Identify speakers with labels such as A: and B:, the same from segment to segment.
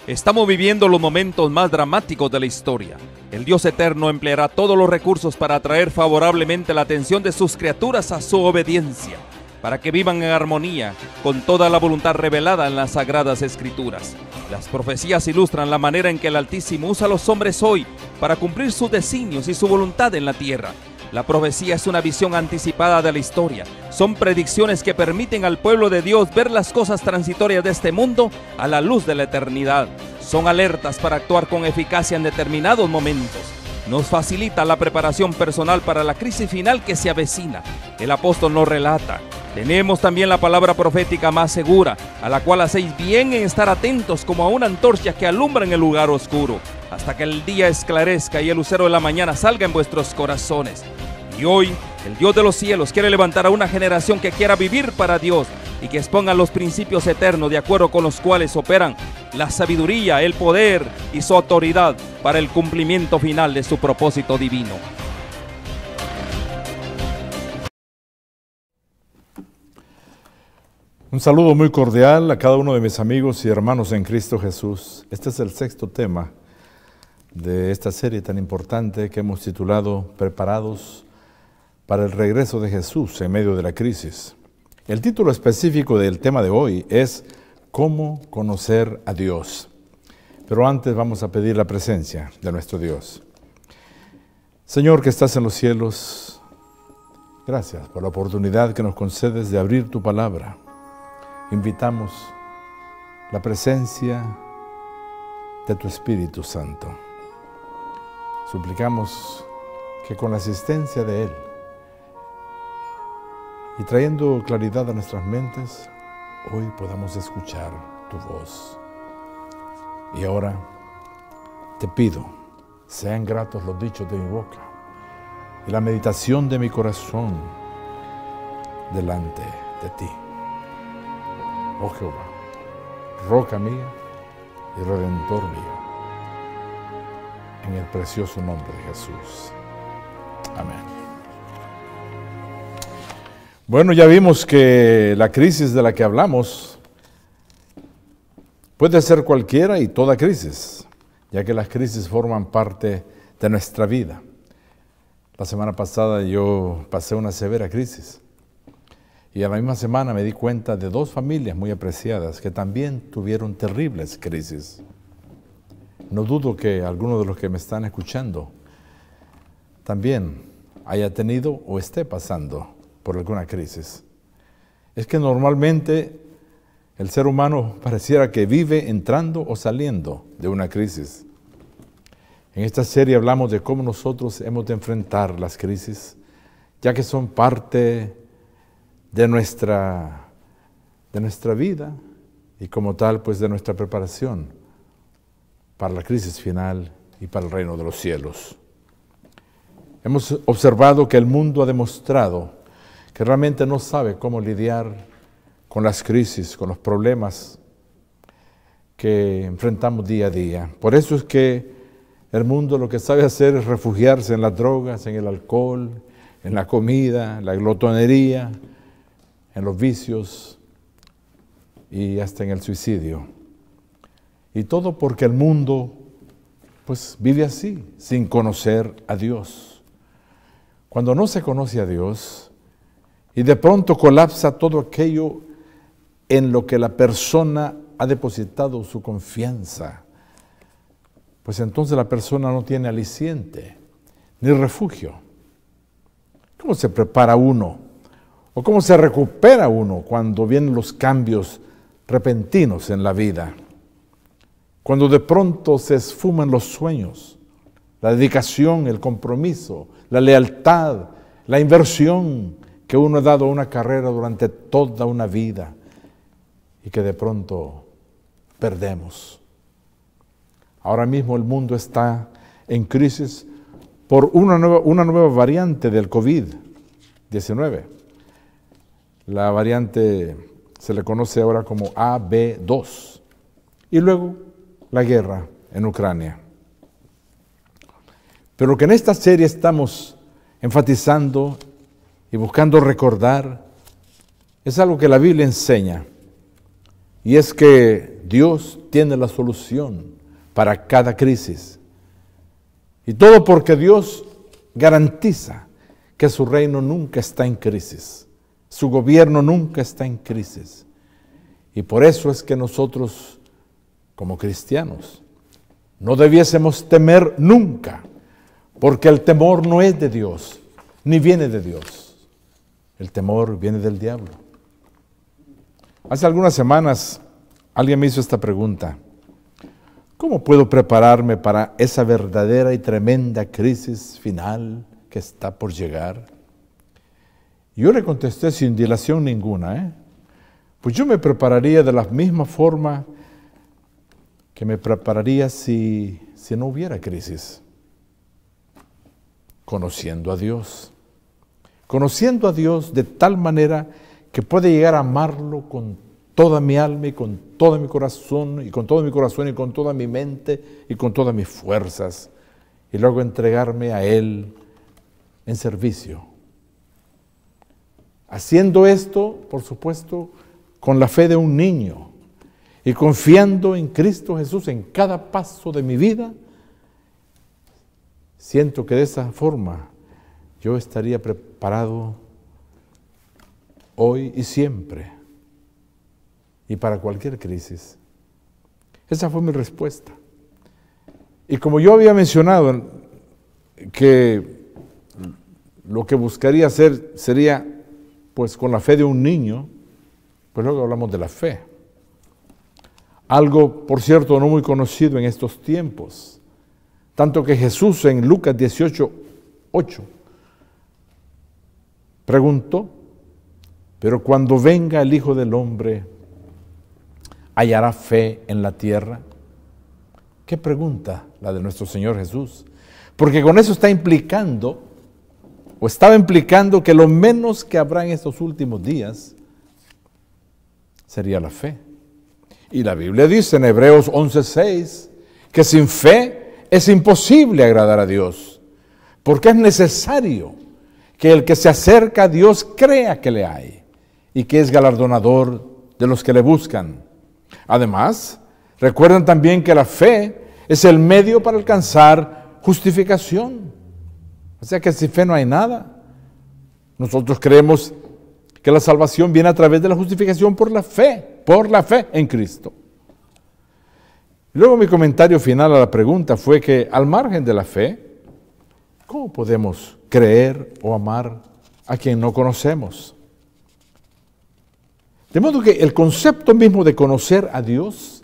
A: Estamos viviendo los momentos más dramáticos de la historia. El Dios eterno empleará todos los recursos para atraer favorablemente la atención de sus criaturas a su obediencia, para que vivan en armonía con toda la voluntad revelada en las Sagradas Escrituras. Las profecías ilustran la manera en que el Altísimo usa a los hombres hoy para cumplir sus designios y su voluntad en la tierra. La profecía es una visión anticipada de la historia. Son predicciones que permiten al pueblo de Dios ver las cosas transitorias de este mundo a la luz de la eternidad. Son alertas para actuar con eficacia en determinados momentos. Nos facilita la preparación personal para la crisis final que se avecina. El apóstol nos relata: tenemos también la palabra profética más segura, a la cual hacéis bien en estar atentos como a una antorcha que alumbra en el lugar oscuro, hasta que el día esclarezca y el lucero de la mañana salga en vuestros corazones. Y hoy, el Dios de los cielos quiere levantar a una generación que quiera vivir para Dios y que exponga los principios eternos de acuerdo con los cuales operan la sabiduría, el poder y su autoridad para el cumplimiento final de su propósito divino.
B: Un saludo muy cordial a cada uno de mis amigos y hermanos en Cristo Jesús. Este es el sexto tema de esta serie tan importante que hemos titulado Preparados para el regreso de Jesús en medio de la crisis. El título específico del tema de hoy es ¿Cómo conocer a Dios? Pero antes vamos a pedir la presencia de nuestro Dios. Señor que estás en los cielos, gracias por la oportunidad que nos concedes de abrir tu palabra. Invitamos la presencia de tu Espíritu Santo. Suplicamos que con la asistencia de Él y trayendo claridad a nuestras mentes, hoy podamos escuchar tu voz. Y ahora te pido, sean gratos los dichos de mi boca y la meditación de mi corazón delante de ti. Oh Jehová, roca mía y redentor mío, en el precioso nombre de Jesús. Amén. Bueno, ya vimos que la crisis de la que hablamos puede ser cualquiera y toda crisis, ya que las crisis forman parte de nuestra vida. La semana pasada yo pasé una severa crisis y a la misma semana me di cuenta de dos familias muy apreciadas que también tuvieron terribles crisis. No dudo que alguno de los que me están escuchando también haya tenido o esté pasando por alguna crisis. Es que normalmente el ser humano pareciera que vive entrando o saliendo de una crisis. En esta serie hablamos de cómo nosotros hemos de enfrentar las crisis, ya que son parte de nuestra vida y como tal, pues de nuestra preparación para la crisis final y para el reino de los cielos. Hemos observado que el mundo ha demostrado que realmente no sabe cómo lidiar con las crisis, con los problemas que enfrentamos día a día. Por eso es que el mundo lo que sabe hacer es refugiarse en las drogas, en el alcohol, en la comida, en la glotonería, en los vicios y hasta en el suicidio. Y todo porque el mundo pues vive así, sin conocer a Dios. Cuando no se conoce a Dios y de pronto colapsa todo aquello en lo que la persona ha depositado su confianza, pues entonces la persona no tiene aliciente ni refugio. ¿Cómo se prepara uno? ¿O cómo se recupera uno cuando vienen los cambios repentinos en la vida? Cuando de pronto se esfuman los sueños, la dedicación, el compromiso, la lealtad, la inversión que uno ha dado a una carrera durante toda una vida y que de pronto perdemos. Ahora mismo el mundo está en crisis por una nueva variante del COVID-19. La variante se le conoce ahora como AB2. Y luego la guerra en Ucrania. Pero lo que en esta serie estamos enfatizando y buscando recordar es algo que la Biblia enseña, y es que Dios tiene la solución para cada crisis. Y todo porque Dios garantiza que su reino nunca está en crisis, su gobierno nunca está en crisis. Y por eso es que nosotros, como cristianos, no debiésemos temer nunca, porque el temor no es de Dios, ni viene de Dios. El temor viene del diablo. Hace algunas semanas alguien me hizo esta pregunta: ¿cómo puedo prepararme para esa verdadera y tremenda crisis final que está por llegar? Yo le contesté sin dilación ninguna, pues yo me prepararía de la misma forma que me prepararía si no hubiera crisis. Conociendo a Dios. Conociendo a Dios de tal manera que puede llegar a amarlo con toda mi alma y con todo mi corazón, y con todo mi corazón y con toda mi mente y con todas mis fuerzas, y luego entregarme a Él en servicio. Haciendo esto, por supuesto, con la fe de un niño y confiando en Cristo Jesús en cada paso de mi vida, siento que de esa forma yo estaría preparado hoy y siempre, y para cualquier crisis. Esa fue mi respuesta. Y como yo había mencionado que lo que buscaría hacer sería, pues con la fe de un niño, pues luego hablamos de la fe. Algo, por cierto, no muy conocido en estos tiempos. Tanto que Jesús en Lucas 18:8 preguntó: pero cuando venga el Hijo del Hombre, ¿hallará fe en la tierra? ¿Qué pregunta la de nuestro Señor Jesús? Porque con eso está implicando, o estaba implicando, que lo menos que habrá en estos últimos días sería la fe. Y la Biblia dice en Hebreos 11:6 que sin fe es imposible agradar a Dios, porque es necesario que el que se acerca a Dios crea que le hay y que es galardonador de los que le buscan. Además, recuerden también que la fe es el medio para alcanzar justificación. O sea que sin fe no hay nada. Nosotros creemos que la salvación viene a través de la justificación por la fe en Cristo. Luego mi comentario final a la pregunta fue que al margen de la fe, ¿cómo podemos creer o amar a quien no conocemos? De modo que el concepto mismo de conocer a Dios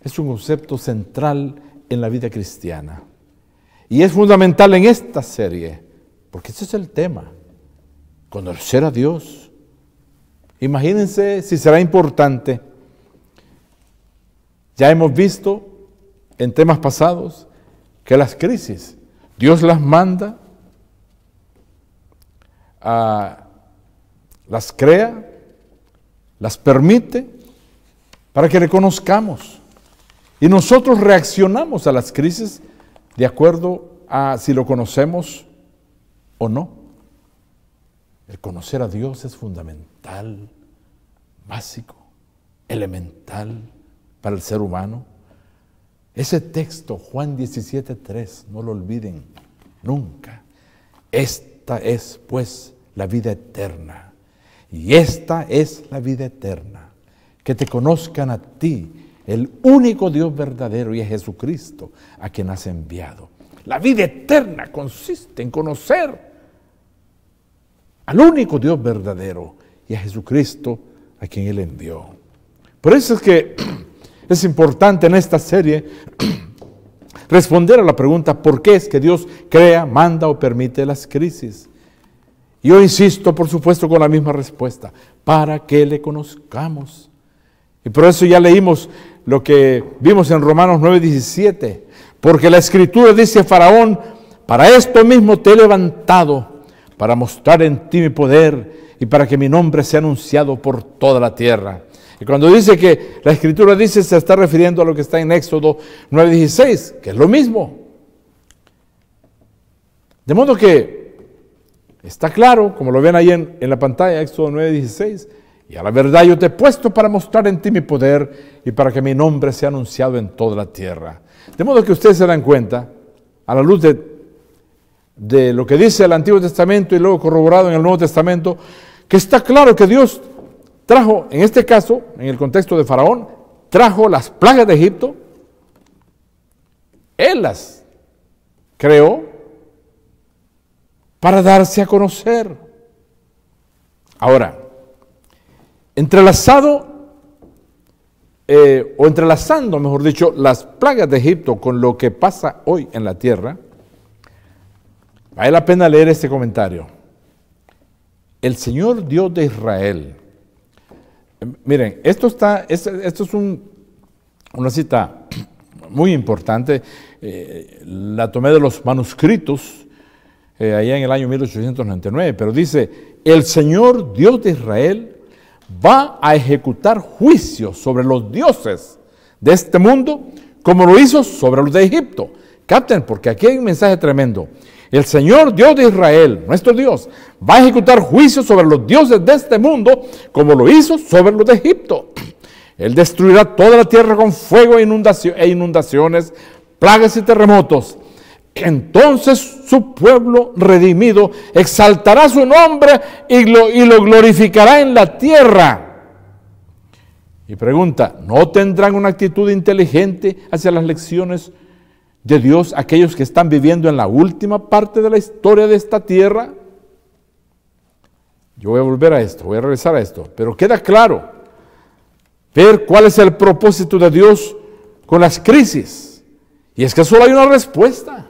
B: es un concepto central en la vida cristiana. Y es fundamental en esta serie, porque ese es el tema, conocer a Dios. Imagínense si será importante. Ya hemos visto en temas pasados que las crisis, Dios las manda, las crea, las permite para que le conozcamos. Y nosotros reaccionamos a las crisis de acuerdo a si lo conocemos o no. El conocer a Dios es fundamental, básico, elemental para el ser humano. Ese texto, Juan 17:3, no lo olviden nunca. Esta es, pues, la vida eterna. Y esta es la vida eterna, que te conozcan a ti, el único Dios verdadero, y a Jesucristo, a quien has enviado. La vida eterna consiste en conocer al único Dios verdadero y a Jesucristo, a quien Él envió. Por eso es que es importante en esta serie responder a la pregunta: ¿por qué es que Dios crea, manda o permite las crisis? Yo insisto, por supuesto, con la misma respuesta: para que le conozcamos. Y por eso ya leímos lo que vimos en Romanos 9:17. Porque la Escritura dice a Faraón: para esto mismo te he levantado, para mostrar en ti mi poder y para que mi nombre sea anunciado por toda la tierra. Y cuando dice que la Escritura dice, se está refiriendo a lo que está en Éxodo 9:16, que es lo mismo. De modo que Está claro, como lo ven ahí en la pantalla, Éxodo 9:16. Y a la verdad yo te he puesto para mostrar en ti mi poder y para que mi nombre sea anunciado en toda la tierra. De modo que ustedes se dan cuenta, a la luz de lo que dice el Antiguo Testamento y luego corroborado en el Nuevo Testamento, que está claro que Dios trajo, en este caso, en el contexto de Faraón, trajo las plagas de Egipto. Él las creó para darse a conocer. Ahora, entrelazando, mejor dicho, las plagas de Egipto con lo que pasa hoy en la tierra, vale la pena leer este comentario. El Señor Dios de Israel. Miren, esto es una cita muy importante. La tomé de los manuscritos allá en el año 1899, pero dice: el Señor Dios de Israel va a ejecutar juicios sobre los dioses de este mundo como lo hizo sobre los de Egipto. Capten, porque aquí hay un mensaje tremendo. El Señor Dios de Israel, nuestro Dios, va a ejecutar juicios sobre los dioses de este mundo como lo hizo sobre los de Egipto. Él destruirá toda la tierra con fuego e inundaciones, plagas y terremotos. Entonces su pueblo redimido exaltará su nombre y lo glorificará en la tierra. Y pregunta, ¿no tendrán una actitud inteligente hacia las lecciones de Dios aquellos que están viviendo en la última parte de la historia de esta tierra? Yo voy a volver a esto, voy a regresar a esto, pero queda claro ver cuál es el propósito de Dios con las crisis. Y es que solo hay una respuesta.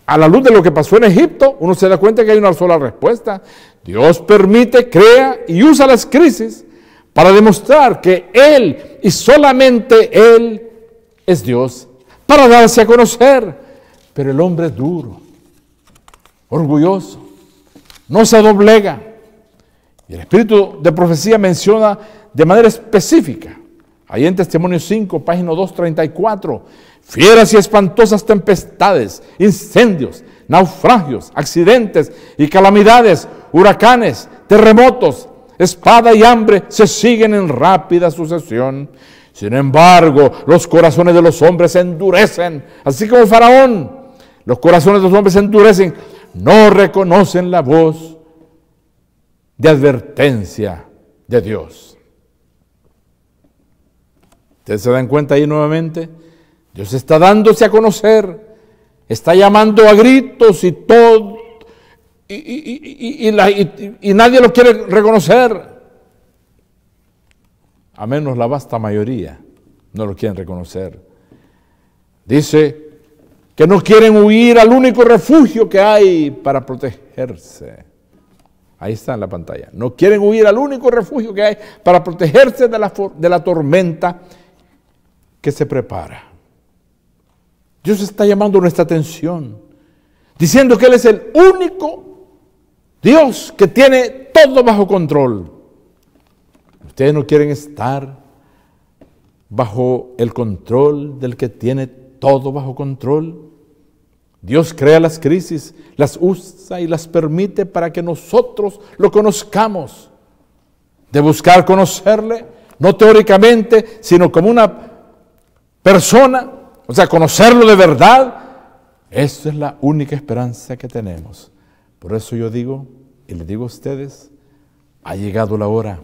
B: A la luz de lo que pasó en Egipto, uno se da cuenta que hay una sola respuesta. Dios permite, crea y usa las crisis para demostrar que Él y solamente Él es Dios, para darse a conocer. Pero el hombre es duro, orgulloso, no se doblega. Y el espíritu de profecía menciona de manera específica, ahí en Testimonio 5, página 234, fieras y espantosas tempestades, incendios, naufragios, accidentes y calamidades, huracanes, terremotos, espada y hambre se siguen en rápida sucesión. Sin embargo, los corazones de los hombres se endurecen, así como el Faraón. Los corazones de los hombres se endurecen, no reconocen la voz de advertencia de Dios. ¿Ustedes se dan cuenta ahí nuevamente? Dios está dándose a conocer, está llamando a gritos y todo, y nadie lo quiere reconocer. A menos la vasta mayoría no lo quieren reconocer. Dice que no quieren huir al único refugio que hay para protegerse. Ahí está en la pantalla. No quieren huir al único refugio que hay para protegerse de la tormenta que se prepara. Dios está llamando nuestra atención, diciendo que Él es el único Dios que tiene todo bajo control. Ustedes no quieren estar bajo el control del que tiene todo bajo control. Dios crea las crisis, las usa y las permite para que nosotros lo conozcamos. De buscar conocerle, no teóricamente, sino como una persona, o sea, conocerlo de verdad. Esa es la única esperanza que tenemos. Por eso yo digo, y les digo a ustedes, ha llegado la hora,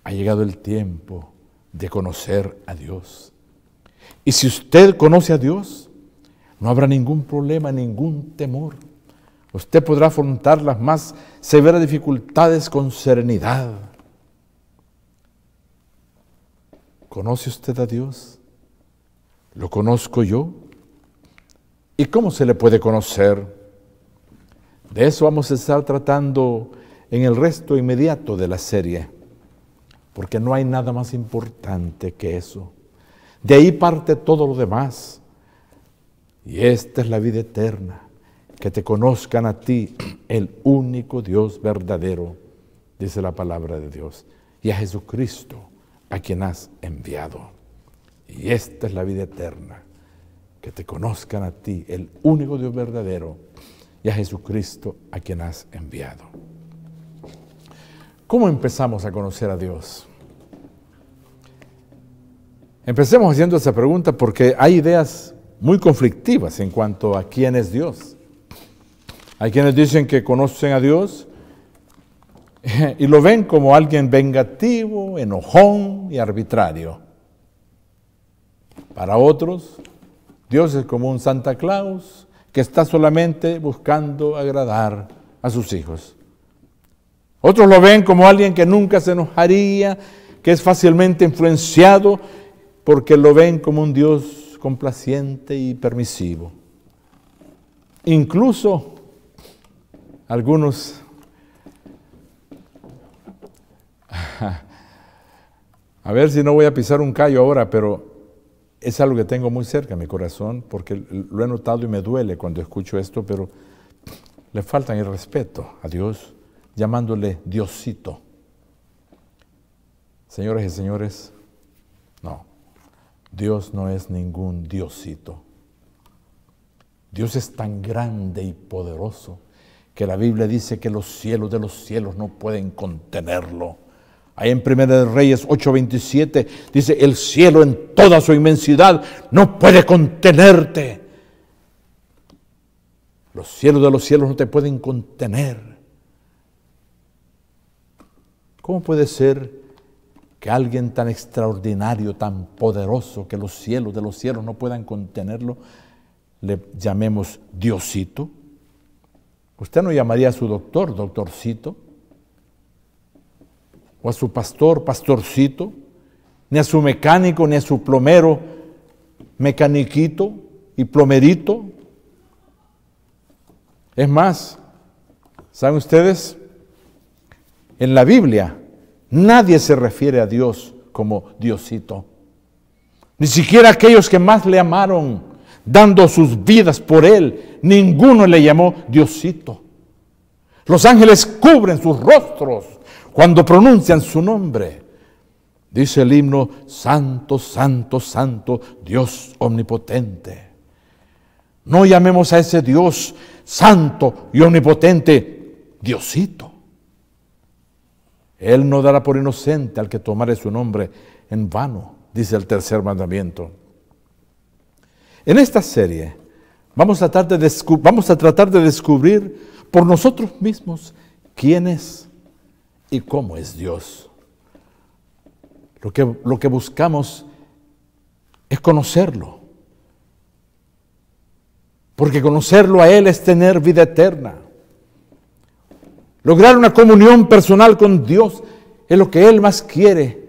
B: ha llegado el tiempo de conocer a Dios. Y si usted conoce a Dios, no habrá ningún problema, ningún temor. Usted podrá afrontar las más severas dificultades con serenidad. ¿Conoce usted a Dios? ¿Lo conozco yo? ¿Y cómo se le puede conocer? De eso vamos a estar tratando en el resto inmediato de la serie, porque no hay nada más importante que eso. De ahí parte todo lo demás. Y esta es la vida eterna, que te conozcan a ti, el único Dios verdadero, dice la palabra de Dios, y a Jesucristo, a quien has enviado. Y esta es la vida eterna, que te conozcan a ti, el único Dios verdadero, y a Jesucristo a quien has enviado. ¿Cómo empezamos a conocer a Dios? Empecemos haciendo esa pregunta porque hay ideas muy conflictivas en cuanto a quién es Dios. Hay quienes dicen que conocen a Dios y lo ven como alguien vengativo, enojón y arbitrario. Para otros, Dios es como un Santa Claus que está solamente buscando agradar a sus hijos. Otros lo ven como alguien que nunca se enojaría, que es fácilmente influenciado, porque lo ven como un Dios complaciente y permisivo. Incluso algunos a ver si no voy a pisar un callo ahora, pero es algo que tengo muy cerca en mi corazón, porque lo he notado y me duele cuando escucho esto, pero le faltan el respeto a Dios, llamándole Diosito. Señoras y señores, no, Dios no es ningún Diosito. Dios es tan grande y poderoso que la Biblia dice que los cielos de los cielos no pueden contenerlo. Ahí en 1 Reyes 8:27 dice, el cielo en toda su inmensidad no puede contenerte. Los cielos de los cielos no te pueden contener. ¿Cómo puede ser que alguien tan extraordinario, tan poderoso, que los cielos de los cielos no puedan contenerlo, le llamemos Diosito? Usted no llamaría a su doctor, doctorcito, o a su pastor, pastorcito, ni a su mecánico, ni a su plomero, mecaniquito y plomerito. Es más, ¿saben ustedes? En la Biblia nadie se refiere a Dios como Diosito. Ni siquiera aquellos que más le amaron, dando sus vidas por Él, ninguno le llamó Diosito. Los ángeles cubren sus rostros cuando pronuncian su nombre. Dice el himno, Santo, Santo, Santo, Dios omnipotente. No llamemos a ese Dios santo y omnipotente Diosito. Él no dará por inocente al que tomare su nombre en vano, dice el tercer mandamiento. En esta serie vamos a tratar de descubrir por nosotros mismos quién es y cómo es Dios. Lo que buscamos es conocerlo, porque conocerlo a Él es tener vida eterna. Lograr una comunión personal con Dios es lo que Él más quiere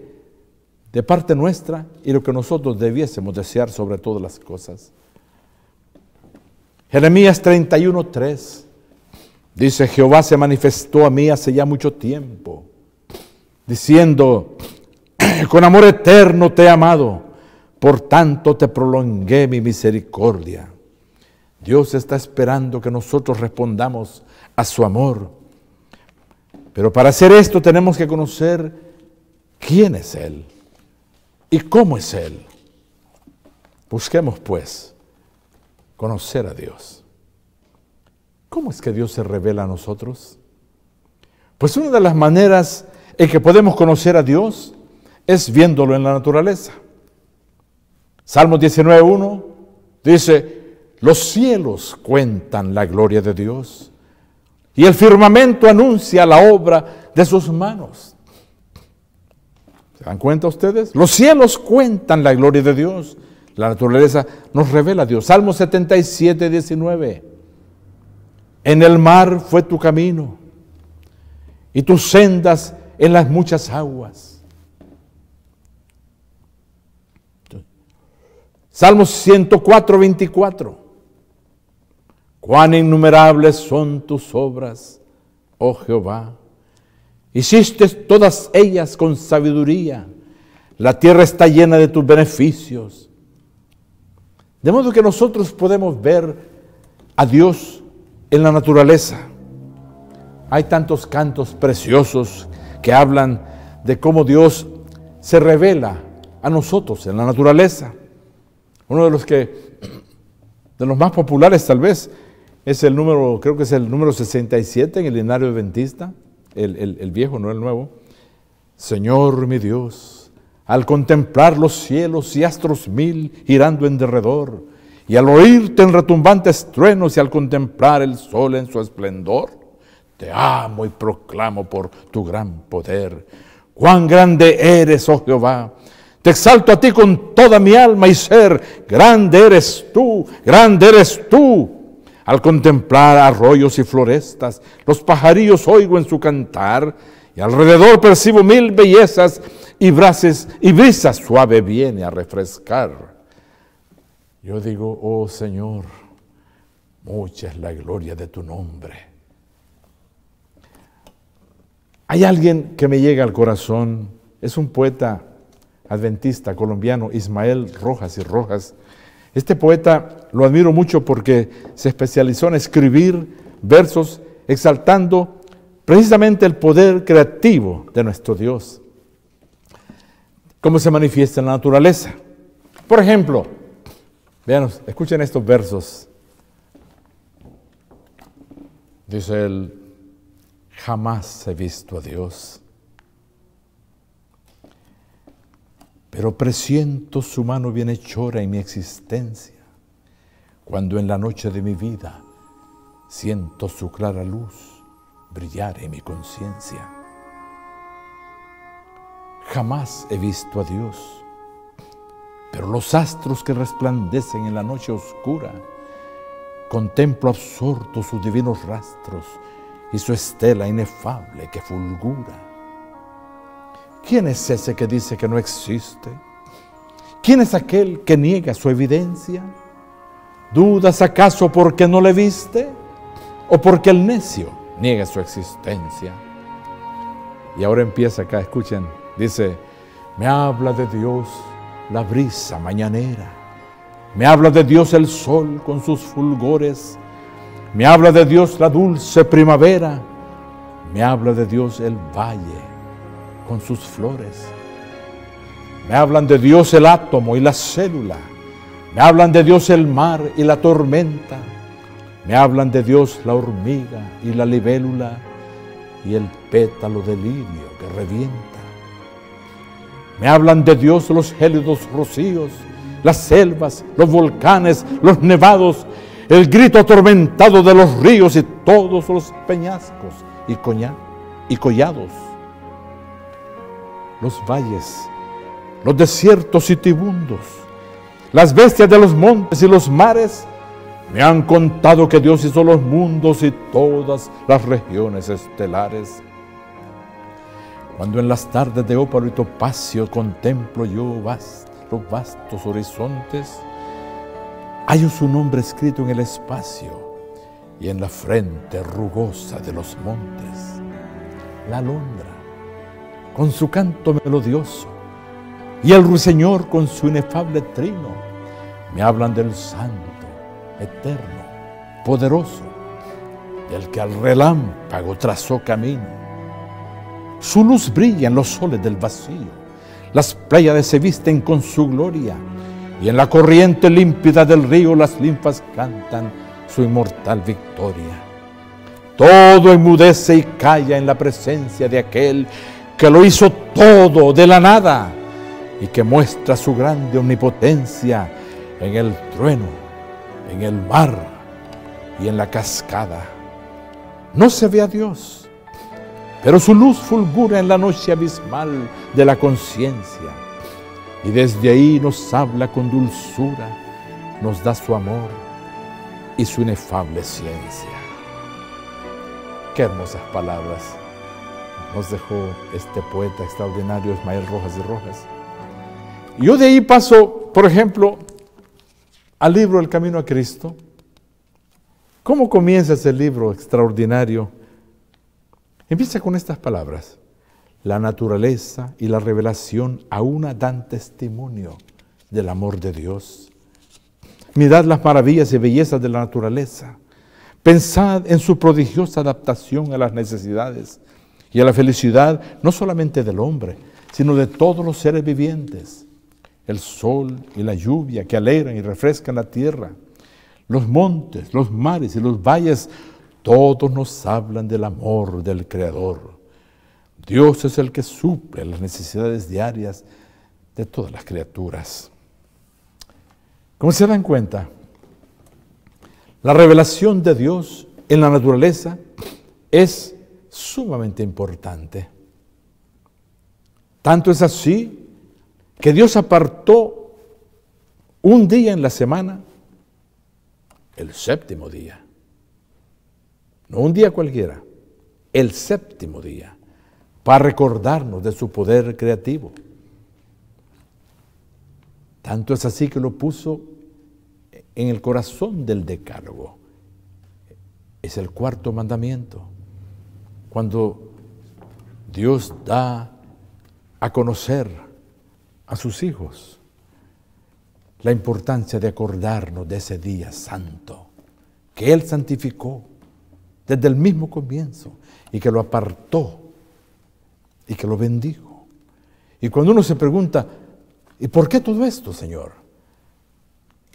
B: de parte nuestra y lo que nosotros debiésemos desear sobre todas las cosas. Jeremías 31:3 dice, Jehová se manifestó a mí hace ya mucho tiempo, diciendo, con amor eterno te he amado, por tanto te prolongué mi misericordia. Dios está esperando que nosotros respondamos a su amor. Pero para hacer esto tenemos que conocer quién es Él y cómo es Él. Busquemos pues conocer a Dios. ¿Cómo es que Dios se revela a nosotros? Pues una de las maneras en que podemos conocer a Dios es viéndolo en la naturaleza. Salmos 19:1 dice, los cielos cuentan la gloria de Dios y el firmamento anuncia la obra de sus manos. ¿Se dan cuenta ustedes? Los cielos cuentan la gloria de Dios. La naturaleza nos revela a Dios. Salmo 77:19. En el mar fue tu camino y tus sendas en las muchas aguas. Salmos 104:24. Cuán innumerables son tus obras, oh Jehová. Hiciste todas ellas con sabiduría. La tierra está llena de tus beneficios. De modo que nosotros podemos ver a Dios en la naturaleza. Hay tantos cantos preciosos que hablan de cómo Dios se revela a nosotros en la naturaleza. Uno de los más populares tal vez Es el número, creo que es el número 67 en el Himnario Adventista, el viejo, no el nuevo. Señor mi Dios, al contemplar los cielos y astros mil girando en derredor, y al oírte en retumbantes truenos y al contemplar el sol en su esplendor, te amo y proclamo por tu gran poder. Cuán grande eres, oh Jehová. Te exalto a ti con toda mi alma y ser. Grande eres tú, grande eres tú. Al contemplar arroyos y florestas, los pajarillos oigo en su cantar, y alrededor percibo mil bellezas y brisa suave viene a refrescar. Yo digo, oh Señor, mucha es la gloria de tu nombre. Hay alguien que me llega al corazón, es un poeta adventista colombiano, Ismael Rojas y Rojas. Este poeta lo admiro mucho porque se especializó en escribir versos exaltando precisamente el poder creativo de nuestro Dios, cómo se manifiesta en la naturaleza. Por ejemplo, vean, escuchen estos versos. Dice él, jamás he visto a Dios, pero presiento su mano bienhechora en mi existencia, cuando en la noche de mi vida siento su clara luz brillar en mi conciencia. Jamás he visto a Dios, pero los astros que resplandecen en la noche oscura, contemplo absorto sus divinos rastros y su estela inefable que fulgura. ¿Quién es ese que dice que no existe? ¿Quién es aquel que niega su evidencia? ¿Dudas acaso porque no le viste? ¿O porque el necio niega su existencia? Y ahora empieza acá, escuchen, dice, me habla de Dios la brisa mañanera, me habla de Dios el sol con sus fulgores, me habla de Dios la dulce primavera, me habla de Dios el valle con sus flores. Me hablan de Dios el átomo y la célula, me hablan de Dios el mar y la tormenta, me hablan de Dios la hormiga y la libélula y el pétalo de lirio que revienta. Me hablan de Dios los gélidos rocíos, las selvas, los volcanes, los nevados, el grito atormentado de los ríos y todos los peñascos y collados. Los valles, los desiertos y tibundos, las bestias de los montes y los mares, me han contado que Dios hizo los mundos y todas las regiones estelares. Cuando en las tardes de ópalo y topacio contemplo yo los vastos horizontes, hallo su nombre escrito en el espacio y en la frente rugosa de los montes. La alondra con su canto melodioso y el ruiseñor con su inefable trino me hablan del santo, eterno, poderoso, del que al relámpago trazó camino. Su luz brilla en los soles del vacío, las pléyades se visten con su gloria, y en la corriente límpida del río las linfas cantan su inmortal victoria. Todo enmudece y calla en la presencia de aquel que lo hizo todo de la nada y que muestra su grande omnipotencia en el trueno, en el mar y en la cascada. No se ve a Dios, pero su luz fulgura en la noche abismal de la conciencia, y desde ahí nos habla con dulzura, nos da su amor y su inefable ciencia. Qué hermosas palabras nos dejó este poeta extraordinario Ismael Rojas y Rojas. Yo de ahí paso, por ejemplo, al libro El Camino a Cristo. ¿Cómo comienza ese libro extraordinario? Empieza con estas palabras: la naturaleza y la revelación a una dan testimonio del amor de Dios. Mirad las maravillas y bellezas de la naturaleza. Pensad en su prodigiosa adaptación a las necesidades y a la felicidad no solamente del hombre, sino de todos los seres vivientes. El sol y la lluvia que alegran y refrescan la tierra, Los montes, los mares y los valles, todos nos hablan del amor del Creador. Dios es el que suple las necesidades diarias de todas las criaturas. Como se dan cuenta, la revelación de Dios en la naturaleza es sumamente importante. Tanto es así que Dios apartó un día en la semana, el séptimo día. No un día cualquiera, el séptimo día, para recordarnos de su poder creativo. Tanto es así que lo puso en el corazón del decálogo. Es el cuarto mandamiento. Cuando Dios da a conocer a sus hijos la importancia de acordarnos de ese día santo que Él santificó desde el mismo comienzo y que lo apartó y que lo bendijo. Y cuando uno se pregunta, ¿y por qué todo esto, Señor?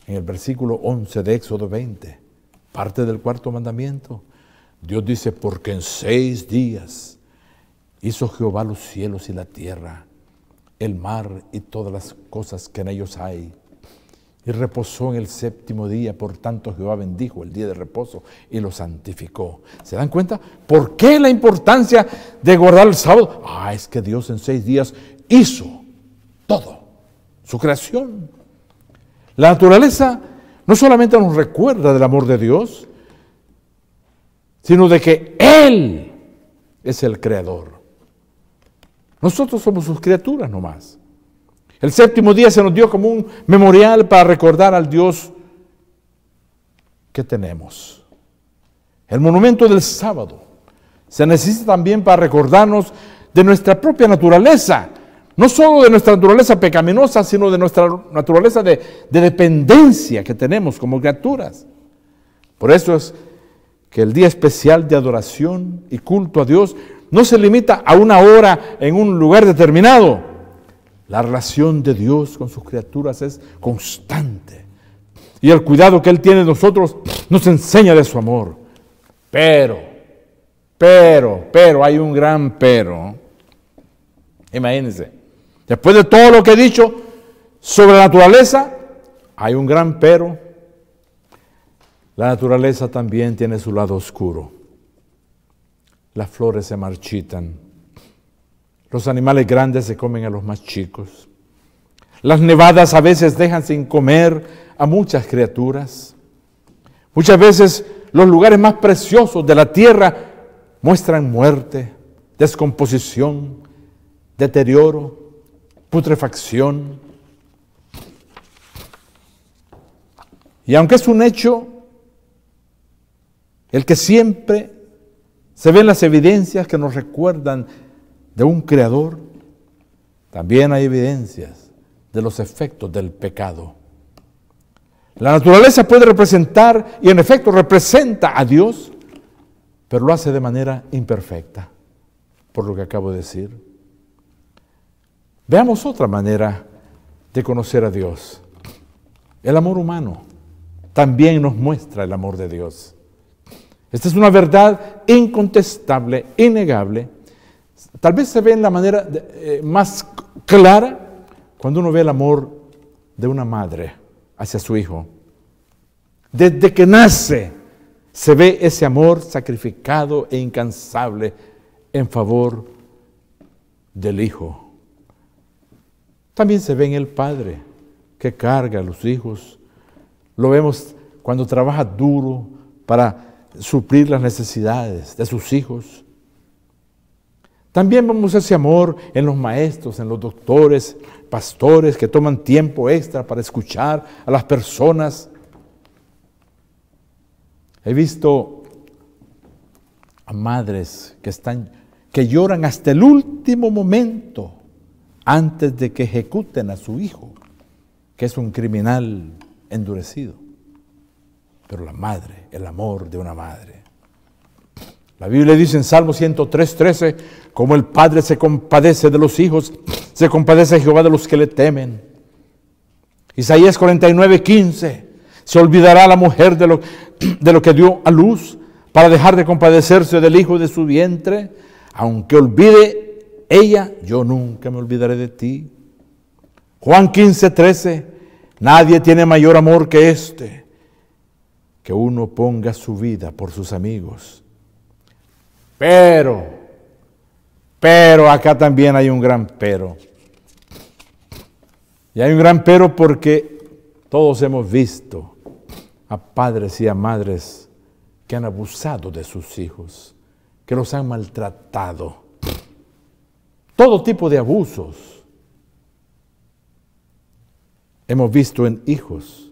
B: En el versículo 11 de Éxodo 20, parte del cuarto mandamiento, Dios dice, porque en 6 días hizo Jehová los cielos y la tierra, el mar y todas las cosas que en ellos hay. Y reposó en el séptimo día, por tanto Jehová bendijo el día de reposo y lo santificó. ¿Se dan cuenta? ¿Por qué la importancia de guardar el sábado? Es que Dios en 6 días hizo todo, su creación. La naturaleza no solamente nos recuerda del amor de Dios, sino de que Él es el creador. Nosotros somos sus criaturas nomás. El séptimo día se nos dio como un memorial para recordar al Dios que tenemos. El monumento del sábado se necesita también para recordarnos de nuestra propia naturaleza, no solo de nuestra naturaleza pecaminosa, sino de nuestra naturaleza de dependencia que tenemos como criaturas. Por eso es que el día especial de adoración y culto a Dios no se limita a una hora en un lugar determinado. La relación de Dios con sus criaturas es constante. Y el cuidado que Él tiene de nosotros nos enseña de su amor. Pero, hay un gran pero. Imagínense, después de todo lo que he dicho sobre la naturaleza, hay un gran pero. La naturaleza también tiene su lado oscuro. Las flores se marchitan. Los animales grandes se comen a los más chicos. Las nevadas a veces dejan sin comer a muchas criaturas. Muchas veces los lugares más preciosos de la tierra muestran muerte, descomposición, deterioro, putrefacción. Y aunque es un hecho, el que siempre se ven las evidencias que nos recuerdan de un creador, también hay evidencias de los efectos del pecado. La naturaleza puede representar, y en efecto representa a Dios, pero lo hace de manera imperfecta, por lo que acabo de decir. Veamos otra manera de conocer a Dios. El amor humano también nos muestra el amor de Dios. Esta es una verdad incontestable, innegable. Tal vez se ve en la manera más clara cuando uno ve el amor de una madre hacia su hijo. Desde que nace se ve ese amor sacrificado e incansable en favor del hijo. También se ve en el padre que carga a los hijos. Lo vemos cuando trabaja duro para suplir las necesidades de sus hijos. También vemos ese amor en los maestros, en los doctores, pastores que toman tiempo extra para escuchar a las personas. He visto a madres que lloran hasta el último momento antes de que ejecuten a su hijo, que es un criminal endurecido. Pero la madre, el amor de una madre. La Biblia dice en Salmo 103:13, como el Padre se compadece de los hijos, se compadece Jehová de los que le temen. Isaías 49:15, ¿Se olvidará la mujer de lo que dio a luz para dejar de compadecerse del hijo de su vientre? Aunque olvide ella, yo nunca me olvidaré de ti. Juan 15:13, nadie tiene mayor amor que este, que uno ponga su vida por sus amigos. Pero acá también hay un gran pero. Y hay un gran pero porque todos hemos visto a padres y a madres que han abusado de sus hijos, que los han maltratado. Todo tipo de abusos hemos visto en hijos.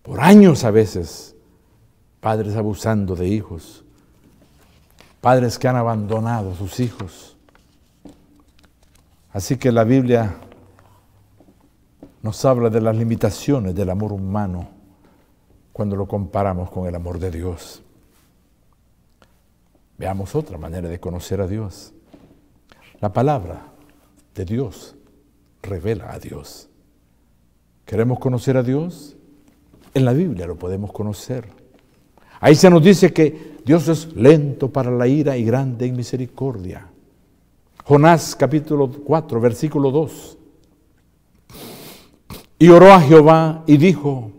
B: Por años a veces, padres abusando de hijos. Padres que han abandonado a sus hijos. Así que la Biblia nos habla de las limitaciones del amor humano cuando lo comparamos con el amor de Dios. Veamos otra manera de conocer a Dios. La palabra de Dios revela a Dios. ¿Queremos conocer a Dios? En la Biblia lo podemos conocer. Ahí se nos dice que Dios es lento para la ira y grande en misericordia. Jonás capítulo 4, versículo 2. Y oró a Jehová y dijo,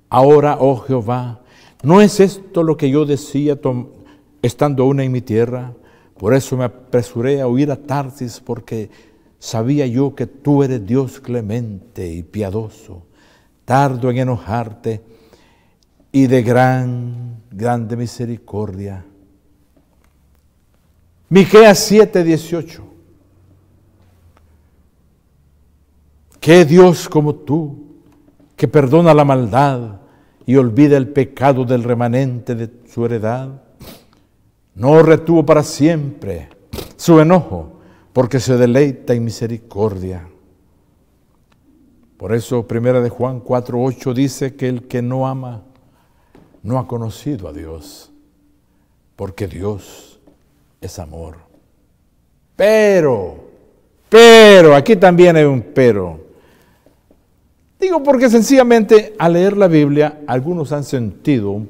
B: ahora, oh Jehová, ¿no es esto lo que yo decía estando aún en mi tierra? Por eso me apresuré a huir a Tarsis, porque sabía yo que tú eres Dios clemente y piadoso, tardo en enojarte y de grande misericordia. Miqueas 7:18. ¿Qué Dios como tú, que perdona la maldad y olvida el pecado del remanente de su heredad? No retuvo para siempre su enojo, porque se deleita en misericordia. Por eso, 1 Juan 4:8 dice que el que no ama no ha conocido a Dios, porque Dios es amor. Pero, aquí también hay un pero. Digo porque sencillamente al leer la Biblia, algunos han sentido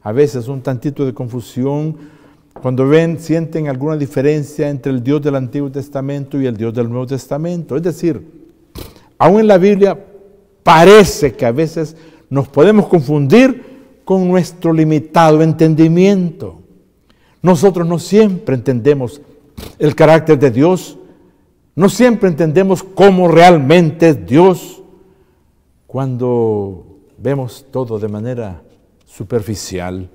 B: a veces un tantito de confusión cuando sienten alguna diferencia entre el Dios del Antiguo Testamento y el Dios del Nuevo Testamento. Es decir, aún en la Biblia parece que a veces nos podemos confundir con nuestro limitado entendimiento. Nosotros no siempre entendemos el carácter de Dios, no siempre entendemos cómo realmente es Dios. Cuando vemos todo de manera superficial.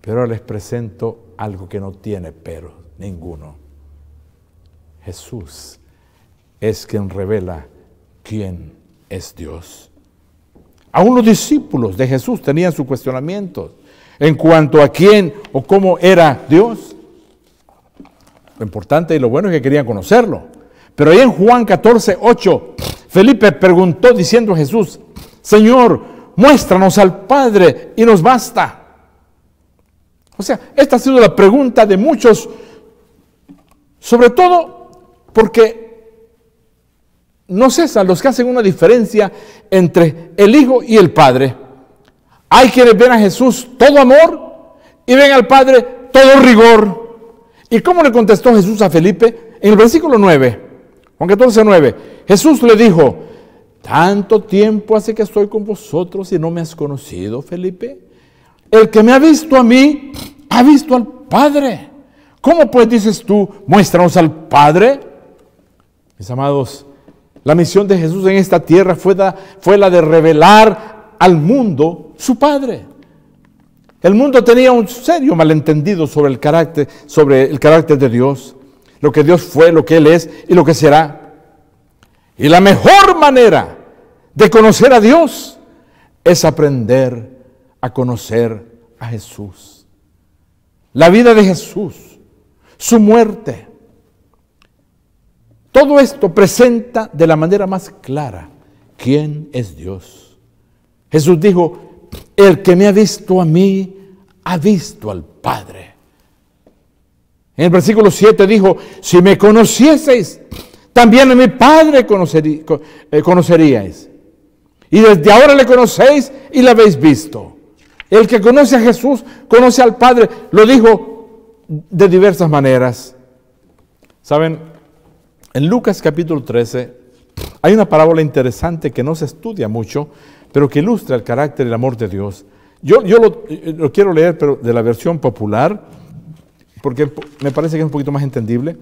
B: Pero ahora les presento algo que no tiene pero ninguno. Jesús es quien revela quién es Dios. Aún los discípulos de Jesús tenían sus cuestionamientos en cuanto a quién o cómo era Dios. Lo importante y lo bueno es que querían conocerlo. Pero ahí en Juan 14:8, Felipe preguntó diciendo a Jesús, Señor, muéstranos al Padre y nos basta. O sea, esta ha sido la pregunta de muchos, sobre todo porque no cesan los que hacen una diferencia entre el Hijo y el Padre. Hay quienes ven a Jesús todo amor y ven al Padre todo rigor. ¿Y cómo le contestó Jesús a Felipe? En el versículo 9, Juan 14:9, Jesús le dijo, ¿tanto tiempo hace que estoy con vosotros y no me has conocido, Felipe? El que me ha visto a mí, ha visto al Padre. ¿Cómo pues dices tú, muéstranos al Padre? Mis amados, la misión de Jesús en esta tierra fue la de revelar al mundo su Padre. El mundo tenía un serio malentendido sobre el carácter de Dios, lo que Dios fue, lo que Él es y lo que será. Y la mejor manera de conocer a Dios es aprender a conocer a Jesús. La vida de Jesús, su muerte. Todo esto presenta de la manera más clara quién es Dios. Jesús dijo, el que me ha visto a mí, ha visto al Padre. En el versículo 7 dijo, si me conocieseis, también a mi Padre conoceríais. Y desde ahora le conocéis y le habéis visto. El que conoce a Jesús, conoce al Padre. Lo dijo de diversas maneras. ¿Saben? En Lucas capítulo 13 hay una parábola interesante que no se estudia mucho, pero que ilustra el carácter y el amor de Dios. Yo lo quiero leer, pero de la versión popular, porque me parece que es un poquito más entendible.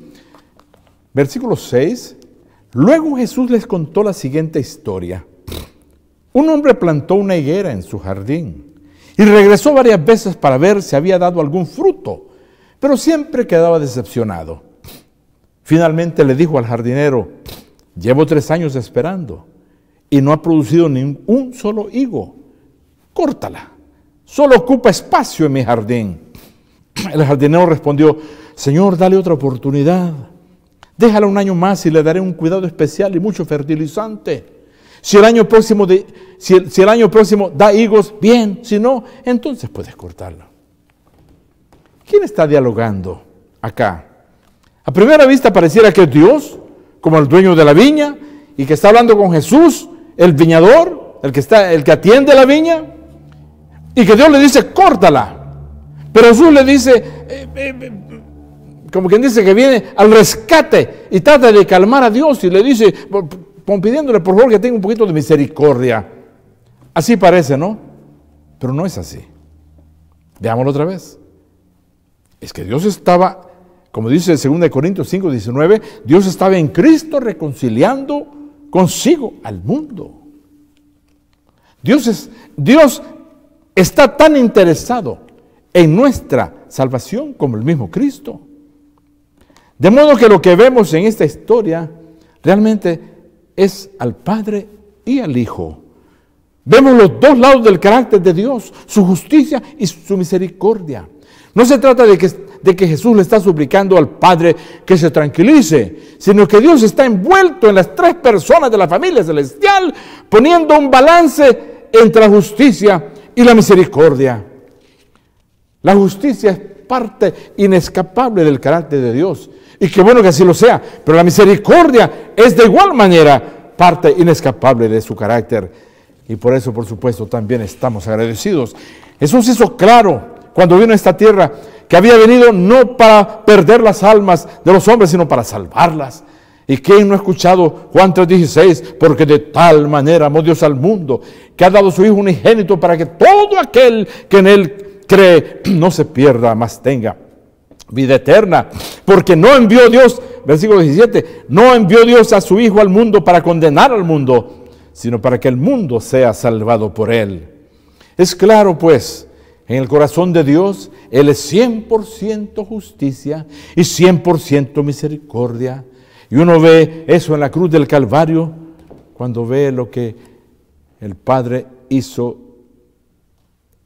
B: Versículo 6. Luego Jesús les contó la siguiente historia. Un hombre plantó una higuera en su jardín y regresó varias veces para ver si había dado algún fruto, pero siempre quedaba decepcionado. Finalmente le dijo al jardinero: llevo 3 años esperando y no ha producido ni un solo higo. Córtala, solo ocupa espacio en mi jardín. El jardinero respondió: Señor, dale otra oportunidad. Déjala un año más y le daré un cuidado especial y mucho fertilizante. Si el año próximo da higos, bien. Si no, entonces puedes cortarlo. ¿Quién está dialogando acá? A primera vista pareciera que es Dios, como el dueño de la viña, y que está hablando con Jesús, el viñador, el que atiende la viña, y que Dios le dice: córtala. Pero Jesús le dice, como quien dice que viene al rescate y trata de calmar a Dios y le dice, pidiéndole por favor que tenga un poquito de misericordia. Así parece, ¿no? Pero no es así. Veámoslo otra vez. Es que Dios estaba, como dice 2 Corintios 5, 19, Dios estaba en Cristo reconciliando consigo al mundo. Dios está tan interesado en nuestra salvación como el mismo Cristo. De modo que lo que vemos en esta historia realmente es al Padre y al Hijo. Vemos los dos lados del carácter de Dios, su justicia y su misericordia. No se trata de que Jesús le está suplicando al Padre que se tranquilice, sino que Dios está envuelto en las 3 personas de la familia celestial, poniendo un balance entre la justicia y la misericordia. La justicia es parte inescapable del carácter de Dios, y qué bueno que así lo sea, pero la misericordia es de igual manera parte inescapable de su carácter, y por eso, por supuesto, también estamos agradecidos. Jesús hizo claro cuando vino a esta tierra que había venido no para perder las almas de los hombres, sino para salvarlas. ¿Y quién no ha escuchado Juan 3:16? Porque de tal manera amó Dios al mundo, que ha dado su Hijo unigénito para que todo aquel que en Él cree no se pierda, mas tenga vida eterna. Porque no envió Dios, versículo 17, no envió Dios a su Hijo al mundo para condenar al mundo, sino para que el mundo sea salvado por Él. Es claro, pues, en el corazón de Dios, Él es 100% justicia y 100% misericordia. Y uno ve eso en la cruz del Calvario, cuando ve lo que el Padre hizo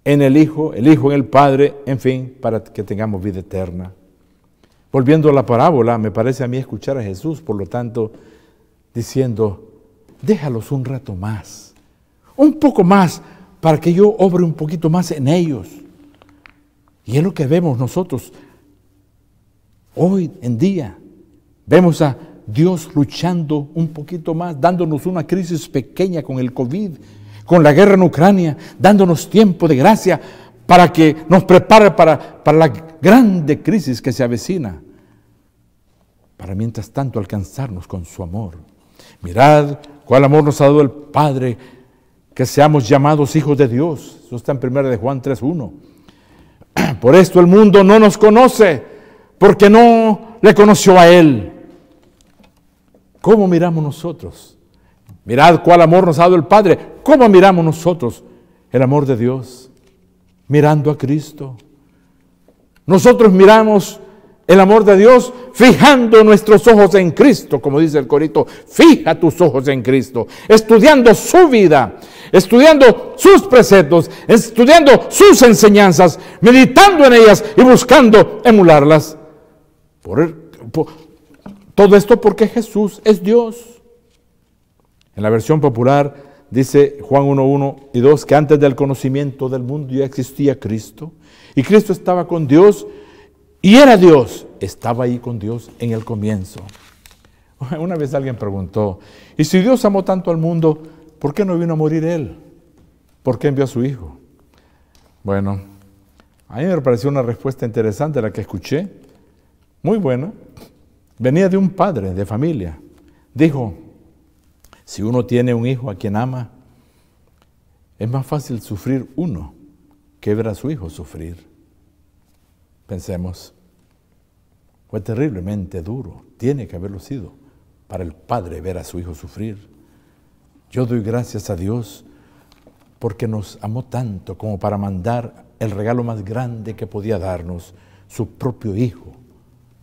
B: en el Hijo en el Padre, en fin, para que tengamos vida eterna. Volviendo a la parábola, me parece a mí escuchar a Jesús, por lo tanto, diciendo: déjalos un rato más, un poco más, para que yo obre un poquito más en ellos. Y es lo que vemos nosotros hoy en día. Vemos a Dios luchando un poquito más, dándonos una crisis pequeña con el COVID, con la guerra en Ucrania, dándonos tiempo de gracia para que nos prepare para la grande crisis que se avecina, para mientras tanto alcanzarnos con su amor. Mirad cuál amor nos ha dado el Padre, que seamos llamados hijos de Dios. Eso está en 1 de Juan 3:1. Por esto el mundo no nos conoce, porque no le conoció a Él. ¿Cómo miramos nosotros? Mirad cuál amor nos ha dado el Padre. ¿Cómo miramos nosotros el amor de Dios? Mirando a Cristo. Nosotros miramos el amor de Dios fijando nuestros ojos en Cristo, como dice el corito: fija tus ojos en Cristo, estudiando su vida, estudiando sus preceptos, estudiando sus enseñanzas, meditando en ellas y buscando emularlas. Todo esto porque Jesús es Dios. En la versión popular dice Juan 1:1 y 2 que antes del conocimiento del mundo ya existía Cristo, y Cristo estaba con Dios y era Dios, estaba ahí con Dios en el comienzo. Una vez alguien preguntó: ¿y si Dios amó tanto al mundo, ¿por qué no vino a morir Él? ¿Por qué envió a su Hijo? Bueno, a mí me pareció una respuesta interesante la que escuché, muy buena. Venía de un padre de familia. Dijo, si uno tiene un hijo a quien ama, es más fácil sufrir uno que ver a su hijo sufrir. Pensemos, fue terriblemente duro, tiene que haberlo sido, para el padre ver a su hijo sufrir. Yo doy gracias a Dios porque nos amó tanto como para mandar el regalo más grande que podía darnos, su propio Hijo,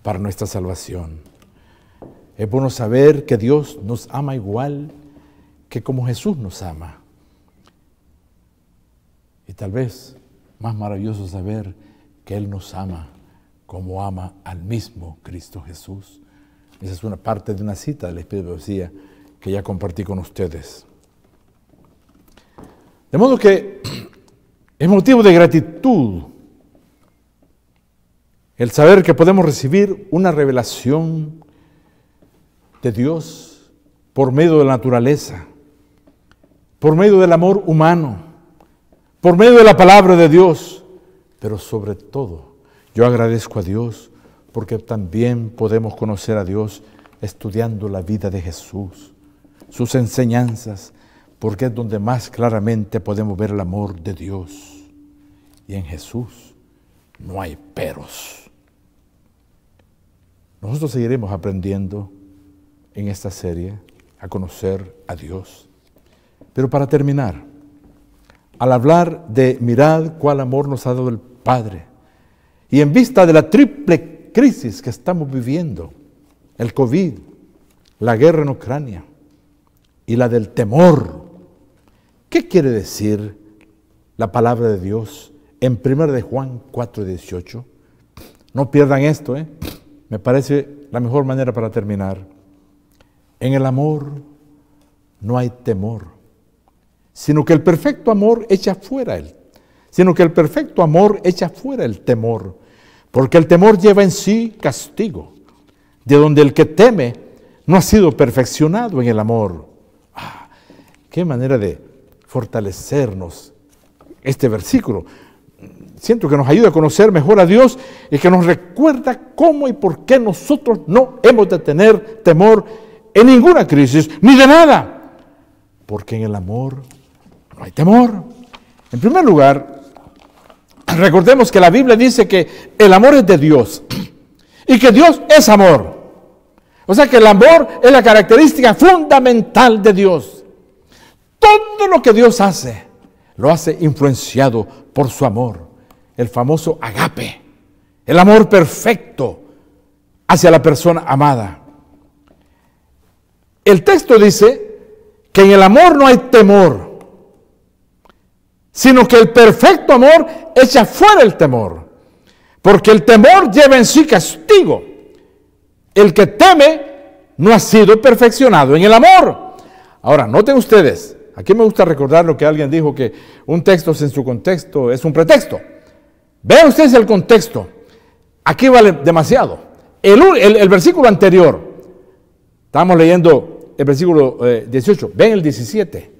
B: para nuestra salvación. Es bueno saber que Dios nos ama igual que como Jesús nos ama. Y tal vez más maravilloso saber que Él nos ama como ama al mismo Cristo Jesús. Esa es una parte de una cita del Espíritu de Profecía que ya compartí con ustedes. De modo que es motivo de gratitud el saber que podemos recibir una revelación de Dios por medio de la naturaleza, por medio del amor humano, por medio de la palabra de Dios, pero sobre todo yo agradezco a Dios porque también podemos conocer a Dios estudiando la vida de Jesús, sus enseñanzas, porque es donde más claramente podemos ver el amor de Dios. Y en Jesús no hay peros. Nosotros seguiremos aprendiendo en esta serie a conocer a Dios. Pero para terminar, al hablar de mirad cuál amor nos ha dado el Padre, y en vista de la triple crisis que estamos viviendo, el COVID, la guerra en Ucrania y la del temor, ¿qué quiere decir la palabra de Dios en 1 de Juan 4:18? No pierdan esto, me parece la mejor manera para terminar. En el amor no hay temor, sino que el perfecto amor echa fuera el temor, porque el temor lleva en sí castigo, de donde el que teme no ha sido perfeccionado en el amor. Qué manera de fortalecernos este versículo. Siento que nos ayuda a conocer mejor a Dios y que nos recuerda cómo y por qué nosotros no hemos de tener temor en ninguna crisis, ni de nada, porque en el amor no hay temor. En primer lugar, recordemos que la Biblia dice que el amor es de Dios y que Dios es amor. O sea que el amor es la característica fundamental de Dios. Todo lo que Dios hace, lo hace influenciado por su amor, el famoso agape, el amor perfecto hacia la persona amada. El texto dice que en el amor no hay temor, sino que el perfecto amor echa fuera el temor, porque el temor lleva en sí castigo. El que teme no ha sido perfeccionado en el amor. Ahora, noten ustedes, aquí me gusta recordar lo que alguien dijo, que un texto sin su contexto es un pretexto. Vean ustedes el contexto. Aquí vale demasiado. El versículo anterior, estábamos leyendo el versículo 18, ven el 17.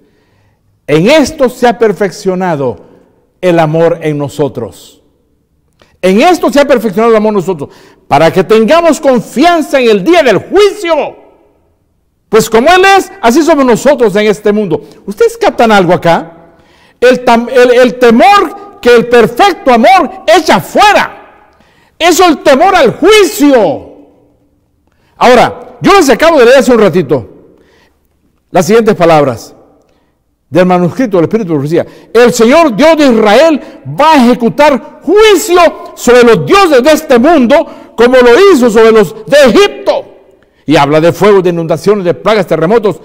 B: En esto se ha perfeccionado el amor en nosotros. En esto se ha perfeccionado el amor en nosotros, para que tengamos confianza en el día del juicio. Pues como Él es, así somos nosotros en este mundo. ¿Ustedes captan algo acá? El temor que el perfecto amor echa fuera. Eso es el temor al juicio. Ahora, yo les acabo de leer hace un ratito las siguientes palabras del manuscrito del Espíritu de Profecía. El Señor Dios de Israel va a ejecutar juicio sobre los dioses de este mundo, como lo hizo sobre los de Egipto. Y habla de fuego, de inundaciones, de plagas, terremotos.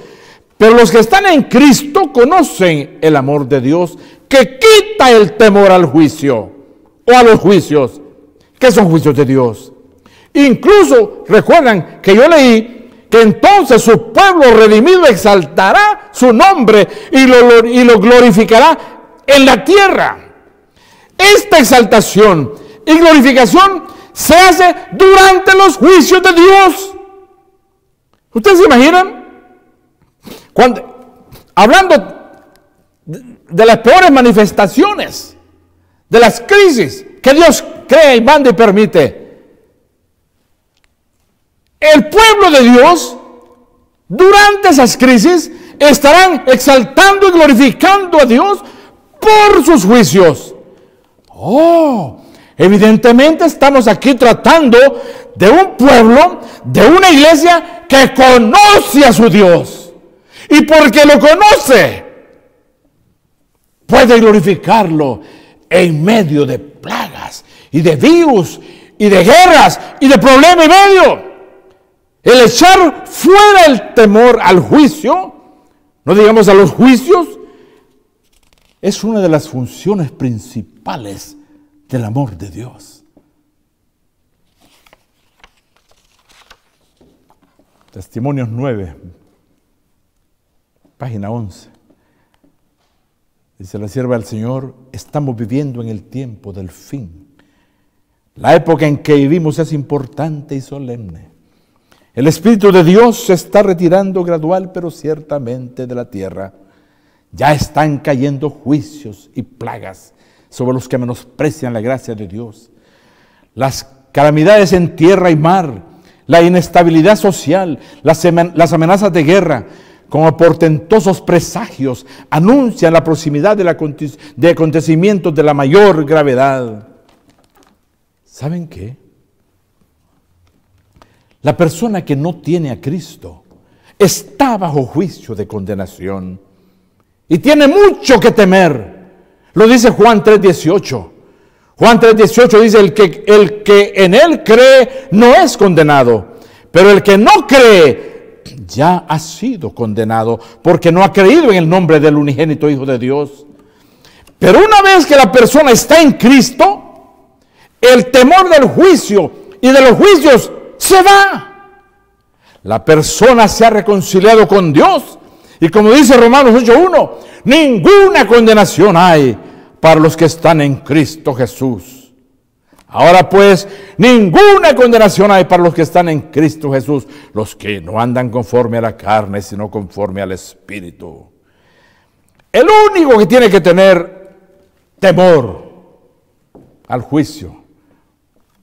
B: Pero los que están en Cristo conocen el amor de Dios, que quita el temor al juicio o a los juicios, que son juicios de Dios. Incluso recuerdan que yo leí que entonces su pueblo redimido exaltará su nombre y lo glorificará en la tierra. Esta exaltación y glorificación se hace durante los juicios de Dios. ¿Ustedes se imaginan? hablando de las peores manifestaciones, de las crisis que Dios crea y manda y permite. El pueblo de Dios, durante esas crisis, estarán exaltando y glorificando a Dios por sus juicios. Evidentemente estamos aquí tratando de un pueblo, de una iglesia que conoce a su Dios. Y porque lo conoce, puede glorificarlo en medio de plagas y de virus y de guerras y de problema y medio. El echar fuera el temor al juicio, no digamos a los juicios, es una de las funciones principales del amor de Dios. Testimonios 9, página 11. Dice la sierva del Señor: estamos viviendo en el tiempo del fin. La época en que vivimos es importante y solemne. El Espíritu de Dios se está retirando gradual pero ciertamente de la tierra. Ya están cayendo juicios y plagas sobre los que menosprecian la gracia de Dios. Las calamidades en tierra y mar, la inestabilidad social, las amenazas de guerra, como portentosos presagios, anuncian la proximidad de acontecimientos de la mayor gravedad. ¿Saben qué? La persona que no tiene a Cristo está bajo juicio de condenación y tiene mucho que temer. Lo dice Juan 3:18. Juan 3:18 dice: el que en él cree no es condenado, pero el que no cree ya ha sido condenado, porque no ha creído en el nombre del unigénito Hijo de Dios. Pero una vez que la persona está en Cristo, el temor del juicio y de los juicios se va. La persona se ha reconciliado con Dios, y como dice Romanos 8:1, ninguna condenación hay para los que están en Cristo Jesús. Ahora pues, ninguna condenación hay para los que están en Cristo Jesús, los que no andan conforme a la carne, sino conforme al Espíritu. El único que tiene que tener temor al juicio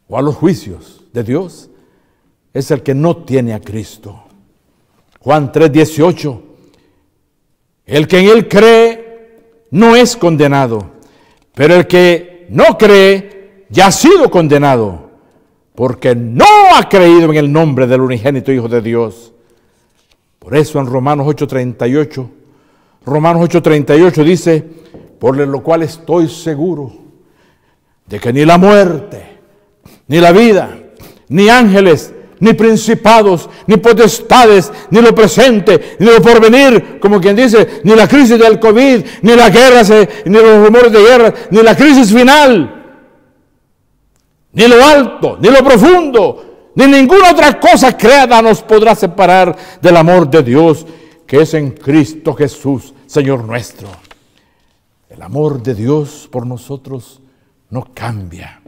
B: o a los juicios de Dios es el que no tiene a Cristo. Juan 3:18, el que en él cree no es condenado, pero el que no cree ya ha sido condenado, porque no ha creído en el nombre del unigénito Hijo de Dios. Por eso en Romanos 8:38 dice: por lo cual estoy seguro de que ni la muerte, ni la vida, ni ángeles, ni principados, ni potestades, ni lo presente, ni lo porvenir, como quien dice, ni la crisis del COVID, ni las guerras, ni los rumores de guerra, ni la crisis final, ni lo alto, ni lo profundo, ni ninguna otra cosa creada nos podrá separar del amor de Dios, que es en Cristo Jesús, Señor nuestro. El amor de Dios por nosotros no cambia,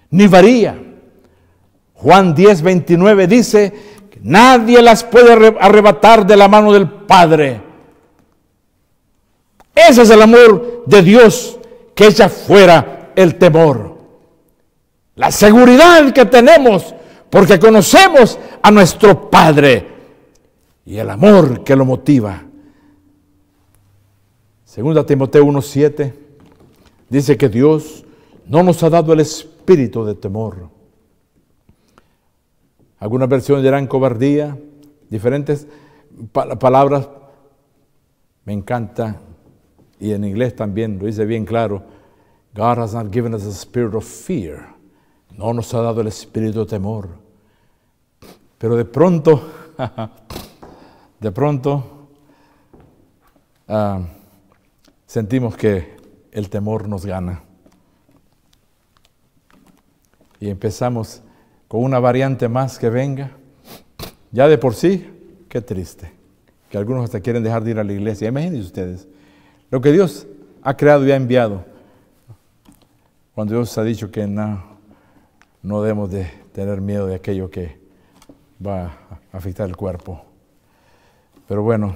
B: ni varía. Juan 10:29 dice que nadie las puede arrebatar de la mano del Padre. Ese es el amor de Dios que echa fuera el temor. La seguridad que tenemos porque conocemos a nuestro Padre y el amor que lo motiva. 2 Timoteo 1:7 dice que Dios no nos ha dado el espíritu de temor. Algunas versiones dirán cobardía, diferentes palabras. Me encanta, y en inglés también lo dice bien claro: God has not given us a spirit of fear. No nos ha dado el espíritu de temor. Pero de pronto, sentimos que el temor nos gana. Y empezamos con una variante más que venga. Ya de por sí, qué triste, que algunos hasta quieren dejar de ir a la iglesia. Imagínense ustedes, lo que Dios ha creado y ha enviado. Cuando Dios ha dicho que no debemos de tener miedo de aquello que va a afectar el cuerpo. Pero bueno,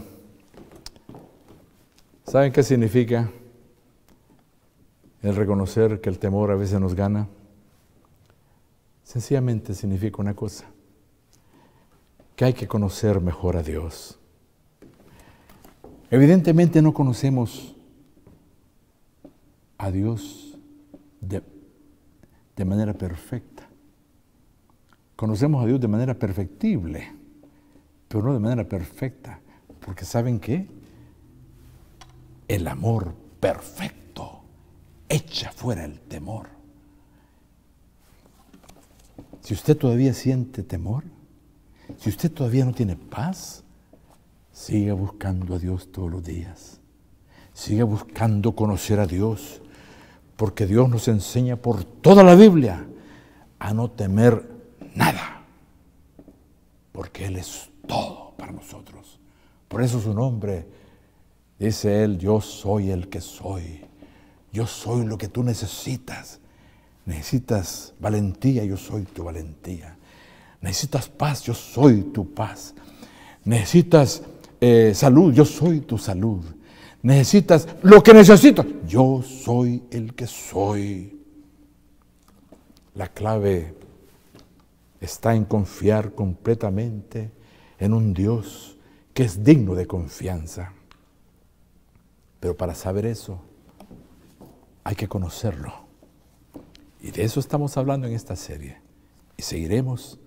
B: ¿Saben qué significa el reconocer que el temor a veces nos gana? Sencillamente significa una cosa, que hay que conocer mejor a Dios. Evidentemente no conocemos a Dios de manera perfecta. Conocemos a Dios de manera perfectible, pero no de manera perfecta. Porque ¿saben qué? El amor perfecto echa fuera el temor. Si usted todavía siente temor, si usted todavía no tiene paz, siga buscando a Dios todos los días. Siga buscando conocer a Dios, porque Dios nos enseña por toda la Biblia a no temer nada, porque Él es todo para nosotros. Por eso su nombre, dice Él, yo soy el que soy. Yo soy lo que tú necesitas. Necesitas valentía, yo soy tu valentía. Necesitas paz, yo soy tu paz. Necesitas salud, yo soy tu salud. Necesitas lo que necesitas, yo soy el que soy. La clave está en confiar completamente en un Dios que es digno de confianza. Pero para saber eso, hay que conocerlo. Y de eso estamos hablando en esta serie. Y seguiremos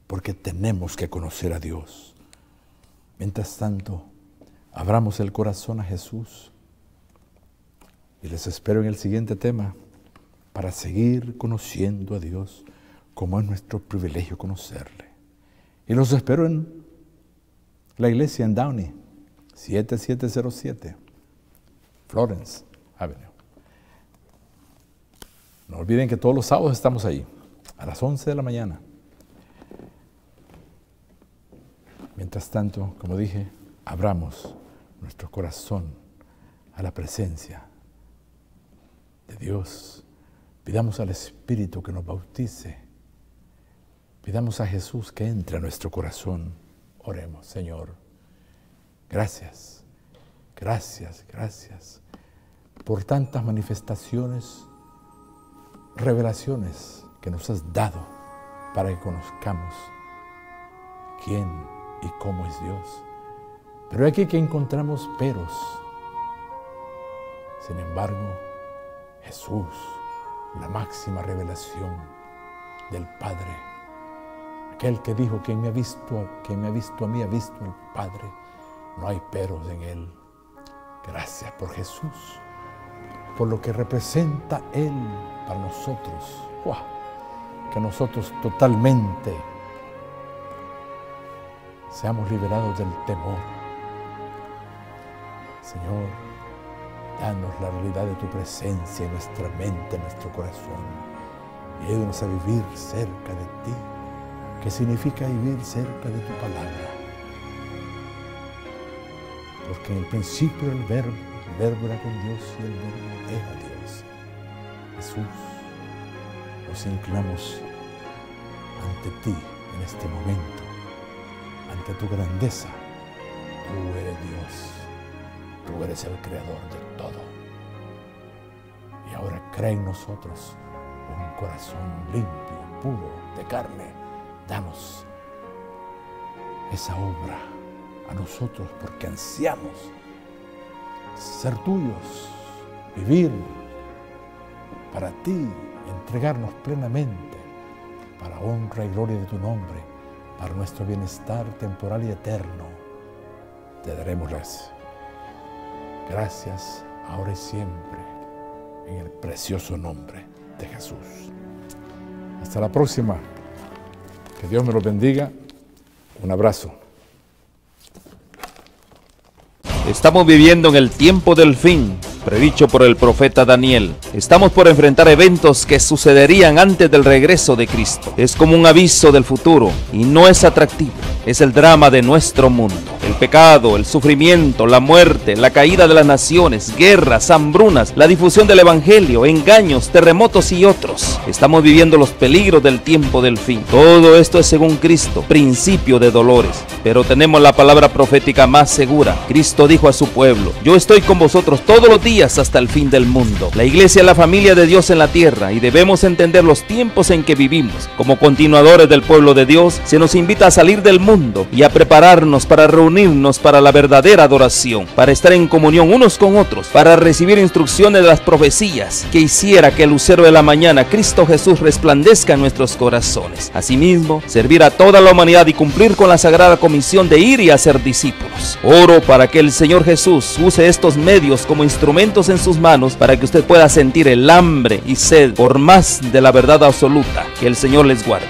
B: porque tenemos que conocer a Dios. Mientras tanto, abramos el corazón a Jesús. Y les espero en el siguiente tema para seguir conociendo a Dios como es nuestro privilegio conocerle. Y los espero en la iglesia en Downey, 7707, Florence Avenue. No olviden que todos los sábados estamos ahí, a las 11 de la mañana. Mientras tanto, como dije, abramos nuestro corazón a la presencia de Dios. Pidamos al Espíritu que nos bautice. Pidamos a Jesús que entre a nuestro corazón. Oremos, Señor. Gracias, gracias, gracias por tantas manifestaciones, revelaciones que nos has dado para que conozcamos quién y cómo es Dios. Pero aquí que encontramos peros. Sin embargo, Jesús, la máxima revelación del Padre, aquel que dijo, quien me ha visto a mí, ha visto al Padre. No hay peros en Él. Gracias por Jesús, por lo que representa Él para nosotros. ¡Wow! Que nosotros totalmente seamos liberados del temor. Señor, danos la realidad de tu presencia en nuestra mente, en nuestro corazón. Y ayúdanos a vivir cerca de ti. ¿Qué significa vivir cerca de tu palabra? Porque en el principio el verbo era con Dios y el verbo era Dios. Jesús, nos inclinamos ante ti en este momento, ante tu grandeza. Tú eres Dios, tú eres el creador de todo. Y ahora crea en nosotros un corazón limpio, puro, de carne. Danos esa obra a nosotros porque ansiamos ser tuyos, vivir para ti, entregarnos plenamente para honra y gloria de tu nombre, para nuestro bienestar temporal y eterno. Te daremos las gracias ahora y siempre en el precioso nombre de Jesús. Hasta la próxima. Que Dios me los bendiga. Un abrazo.
A: Estamos viviendo en el tiempo del fin, predicho por el profeta Daniel. Estamos por enfrentar eventos que sucederían antes del regreso de Cristo. Es como un aviso del futuro y no es atractivo. Es el drama de nuestro mundo. El pecado, el sufrimiento, la muerte, la caída de las naciones, guerras, hambrunas, la difusión del evangelio, engaños, terremotos y otros. Estamos viviendo los peligros del tiempo del fin. Todo esto es según Cristo, principio de dolores. Pero tenemos la palabra profética más segura. Cristo dijo a su pueblo: yo estoy con vosotros todos los días hasta el fin del mundo. La iglesia es la familia de Dios en la tierra y debemos entender los tiempos en que vivimos. Como continuadores del pueblo de Dios, se nos invita a salir del mundo y a prepararnos para reunirnos para la verdadera adoración, para estar en comunión unos con otros, para recibir instrucciones de las profecías que hiciera que el lucero de la mañana, Cristo Jesús, resplandezca en nuestros corazones. Asimismo, servir a toda la humanidad y cumplir con la sagrada comisión de ir y hacer discípulos. Oro para que el Señor Jesús use estos medios como instrumentos en sus manos para que usted pueda sentir el hambre y sed por más de la verdad absoluta. Que el Señor les guarde.